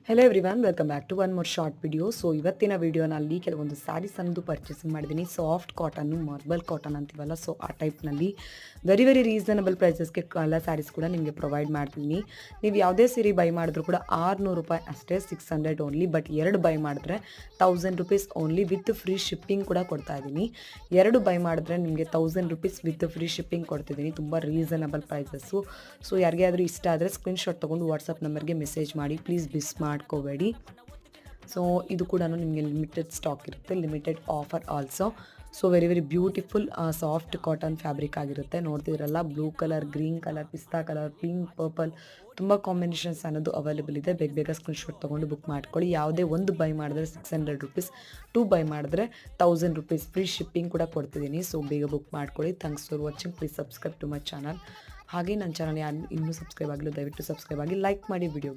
Hello everyone, welcome back to one more short video. So ಇವತ್ತಿನ ವಿಡಿಯೋನಲ್ಲಿ ಕೆಲವೊಂದು ಸ್ಯಾರೀಸ್ ಅನ್ನೋದು ಪರ್ಚೇಸಿಂಗ್ ಮಾಡಿದ್ದೀನಿ. ಸಾಫ್ಟ್ ಕಾಟನ್ನು, ಮಾರ್ಬಲ್ ಕಾಟನ್ ಅಂತೀವಲ್ಲ, ಸೊ ಆ ಟೈಪ್ನಲ್ಲಿ ವೆರಿ ರೀಸನಬಲ್ ಪ್ರೈಸಸ್ಗೆ ಎಲ್ಲ ಸ್ಯಾರೀಸ್ ಕೂಡ ನಿಮಗೆ ಪ್ರೊವೈಡ್ ಮಾಡ್ತೀನಿ. ನೀವು ಯಾವುದೇ ಸೀರೆ ಬೈ ಮಾಡಿದ್ರು ಕೂಡ 600 ರೂಪಾಯಿ ಅಷ್ಟೇ, 600 ಓನ್ಲಿ. ಬಟ್ 2 ಬೈ ಮಾಡಿದ್ರೆ 1000 rupees only with free shipping ಕೂಡ ಕೊಡ್ತಾ ಇದ್ದೀನಿ. 2 ಬೈ ಮಾಡಿದ್ರೆ ನಿಮಗೆ 1000 ರೂಪೀಸ್ ವಿತ್ ಫ್ರೀ ಶಿಪ್ಪಿಂಗ್ ಕೊಡ್ತಿದ್ದೀನಿ. ತುಂಬ ರೀಸನಬಲ್ ಪ್ರೈಸಸ್ಸು. ಸೊ ಯಾರಿಗಾದರೂ ಇಷ್ಟ ಆದರೆ ಸ್ಕ್ರೀನ್ಶಾಟ್ ತೊಗೊಂಡು ವಾಟ್ಸಪ್ ನಂಬರ್ಗೆ ಮೆಸೇಜ್ ಮಾಡಿ, ಪ್ಲೀಸ್ ಮಿಸ್ ಮಾಡ್ಕೋಬೇಡಿ. ಸೊ ಇದು ಕೂಡ ನಿಮಗೆ ಲಿಮಿಟೆಡ್ ಸ್ಟಾಕ್ ಇರುತ್ತೆ, limited offer also. So very beautiful soft cotton fabric ಆಗಿರುತ್ತೆ. ನೋಡ್ತಿದ್ರಲ್ಲ, ಬ್ಲೂ ಕಲರ್, ಗ್ರೀನ್ ಕಲರ್, ಪಿಸ್ತಾ ಕಲರ್, ಪಿಂಕ್, ಪರ್ಪಲ್, ತುಂಬ ಕಾಂಬಿನೇಷನ್ಸ್ ಅನ್ನೋದು ಅವೈಲೇಬಲ್ ಇದೆ. ಬೇಗ ಸ್ಕ್ರೀನ್ಶಾಟ್ ತೊಗೊಂಡು ಬುಕ್ ಮಾಡ್ಕೊಳ್ಳಿ. ಯಾವುದೇ ಒಂದು ಬೈ ಮಾಡಿದ್ರೆ 600 ರೂಪೀಸ್, 2 ಬೈ ಮಾಡಿದ್ರೆ 1000 ರೂಪೀಸ್ ಫ್ರೀ ಶಿಪ್ಪಿಂಗ್ ಕೂಡ ಕೊಡ್ತಿದ್ದೀನಿ. ಸೊ ಬೇಗ ಬುಕ್ ಮಾಡ್ಕೊಳ್ಳಿ. Thanks for watching. Please subscribe to my channel. ಹಾಗೆ ನನ್ನ ಚಾನಲ್ ಯಾರು ಇನ್ನೂ ಸಬ್ಸ್ಕ್ರೈಬ್ ಆಗಿಲ್ಲ, ದಯವಿಟ್ಟು ಸಬ್ಸ್ಕ್ರೈಬ್ ಆಗಿ, ಲೈಕ್ ಮಾಡಿ ವಿಡಿಯೋ.